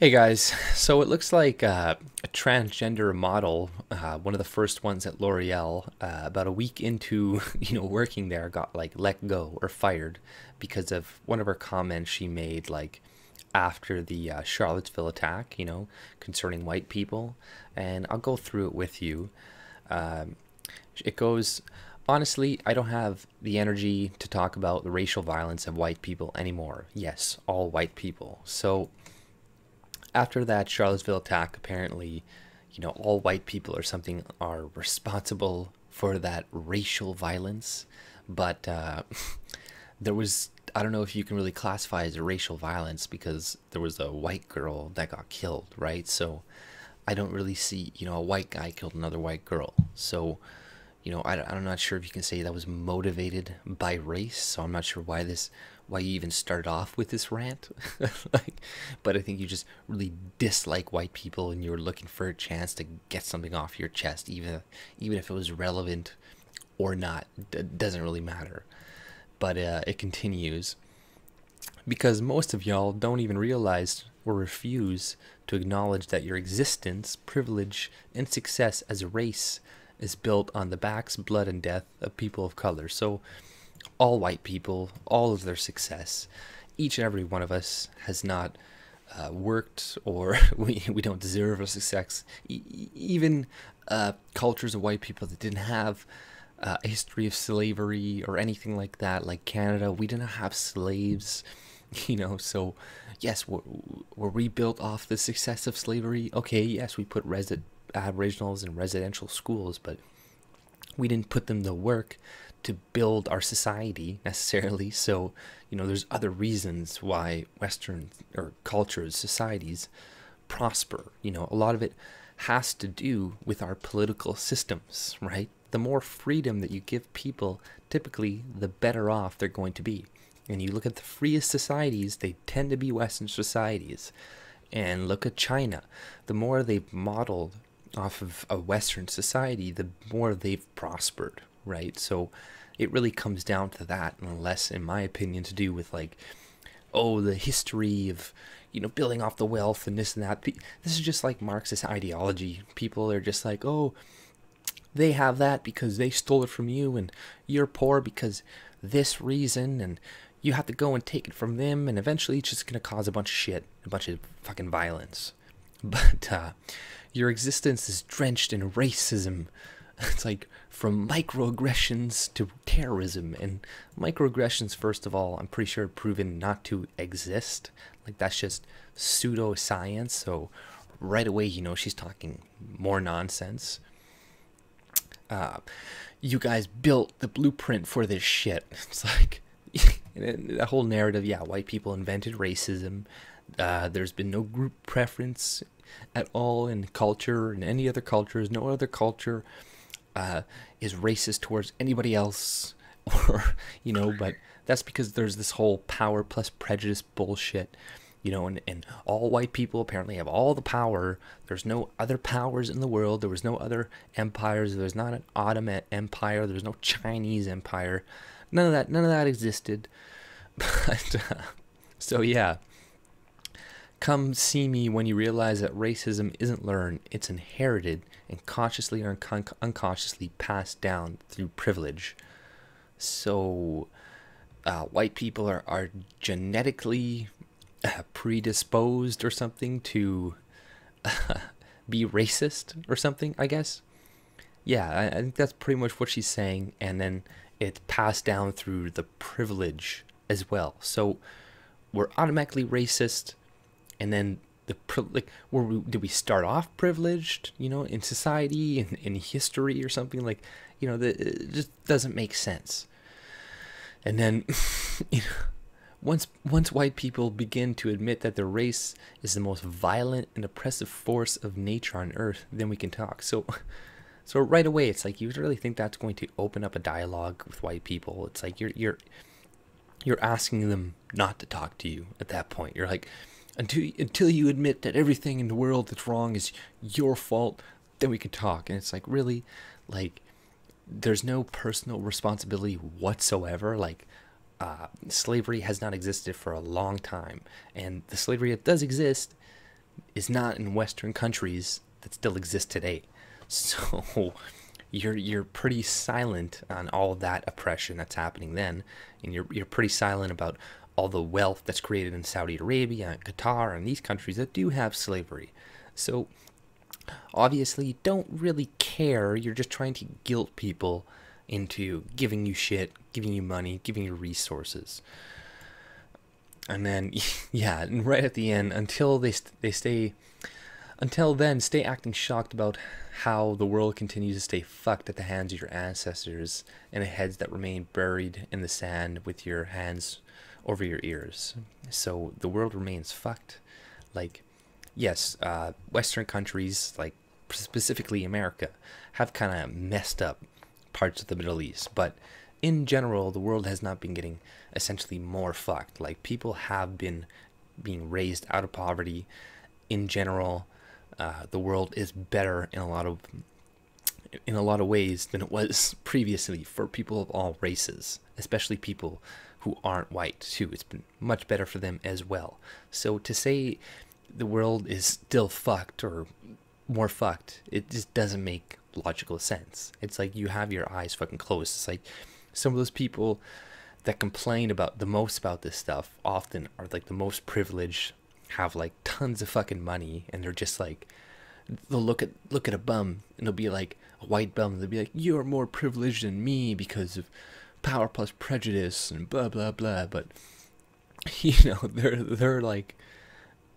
Hey guys, so it looks like a transgender model, one of the first ones at L'Oreal, about a week into working there, got like let go or fired because of one of her comments she made like after the Charlottesville attack, concerning white people, and I'll go through it with you. Um, it goes, honestly, I don't have the energy to talk about the racial violence of white people anymore. Yes, all white people. So after that Charlottesville attack, apparently, all white people or something are responsible for that racial violence. But there was, I don't know if you can really classify as a racial violence because there was a white girl that got killed, right? So I don't really see, a white guy killed another white girl. So I'm not sure if you can say that was motivated by race. So I'm not sure why you even started off with this rant. But I think you just really dislike white people, and you're looking for a chance to get something off your chest, even if it was relevant or not. It doesn't really matter. But it continues because most of y'all don't even realize or refuse to acknowledge that your existence, privilege, and success as a race is built on the backs, blood, and death of people of color. So, all white people, all of their success, each and every one of us has not worked, or we don't deserve a success. Even cultures of white people that didn't have a history of slavery or anything like that, like Canada, we didn't have slaves. So yes, were we built off the success of slavery? Okay, yes, we put aboriginals in residential schools, but we didn't put them to work to build our society necessarily. So there's other reasons why Western or cultures, societies prosper. A lot of it has to do with our political systems, right? The more freedom that you give people, typically the better off they're going to be. And you look at the freest societies, they tend to be Western societies. And look at China. The more they've modeled off of a Western society, the more they've prospered, right? So it really comes down to that, and less, in my opinion, to do with like, oh, the history of, building off the wealth and this and that. This is just like Marxist ideology. People are just like, oh, they have that because they stole it from you, and you're poor because this reason, and you have to go and take it from them, and eventually it's just going to cause a bunch of shit, a bunch of fucking violence. But your existence is drenched in racism. It's like from microaggressions to terrorism. And microaggressions, first of all, I'm pretty sure proven not to exist. Like, that's just pseudoscience. So right away, she's talking more nonsense. You guys built the blueprint for this shit. It's like the whole narrative. Yeah, white people invented racism. There's been no group preference at all in culture, in any other cultures. No other culture is racist towards anybody else, or but that's because there's this whole power plus prejudice bullshit. And all white people apparently have all the power. There's no other powers in the world. There was no other empires. There's not an Ottoman Empire. There's no Chinese Empire. None of that existed. But so yeah, come see me when you realize that racism isn't learned, it's inherited and consciously or unconsciously passed down through privilege. So white people are genetically predisposed or something to be racist or something, I guess. Yeah, I think that's pretty much what she's saying. And then it's passed down through the privilege as well. So we're automatically racist, and then did we start off privileged, in society, in history or something, like, it just doesn't make sense. And then, once white people begin to admit that their race is the most violent and oppressive force of nature on earth, then we can talk. So right away, it's like, you really think that's going to open up a dialogue with white people? It's like you're asking them not to talk to you at that point. You're like, until you admit that everything in the world that's wrong is your fault, then we can talk. And it's like, really, like, there's no personal responsibility whatsoever. Like, slavery has not existed for a long time, and the slavery that does exist is not in Western countries that still exist today. So you're pretty silent on all of that oppression that's happening then, and you're pretty silent about all the wealth that's created in Saudi Arabia and Qatar and these countries that do have slavery. So obviously you don't really care. You're just trying to guilt people into giving you shit, giving you money, giving you resources. And then, yeah, and right at the end, until until then, stay acting shocked about how the world continues to stay fucked at the hands of your ancestors and the heads that remain buried in the sand with your hands over your ears. So the world remains fucked. Like, yes, Western countries, like specifically America, have kind of messed up parts of the Middle East, but in general, the world has not been getting essentially more fucked. Like, people have been being raised out of poverty. In general, the world is better in a lot of ways than it was previously for people of all races, especially people who aren't white too. It's been much better for them as well. So to say the world is still fucked or more fucked, it just doesn't make logical sense. It's like you have your eyes fucking closed. It's like some of those people that complain about the most about this stuff often are like the most privileged, have like tons of fucking money, and they're just like, they'll look at a bum and they'll be like a white bum, and they'll be like, you're more privileged than me because of power plus prejudice and blah blah blah. But you know, they're like,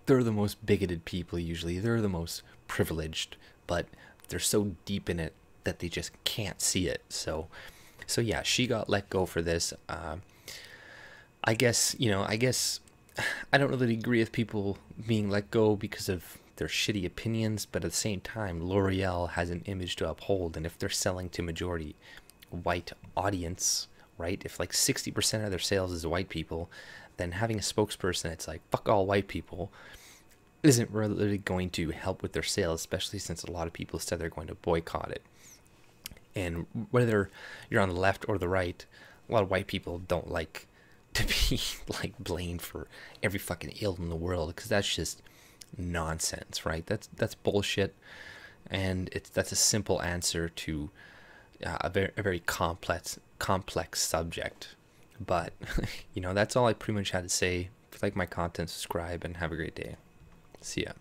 they're the most bigoted people usually. They're the most privileged, but they're so deep in it that they just can't see it. So yeah, she got let go for this. I guess I don't really agree with people being let go because of their shitty opinions, but at the same time, L'Oreal has an image to uphold, and if they're selling to majority white audience, right? If like 60% of their sales is white people, then having a spokesperson that's like, fuck all white people, isn't really going to help with their sales, especially since a lot of people said they're going to boycott it. And whether you're on the left or the right, a lot of white people don't like to be like blamed for every fucking ill in the world, because that's just nonsense, right? That's bullshit, and that's a simple answer to a very complex subject. But you know, that's all I pretty much had to say. If you like my content, subscribe and have a great day. See ya.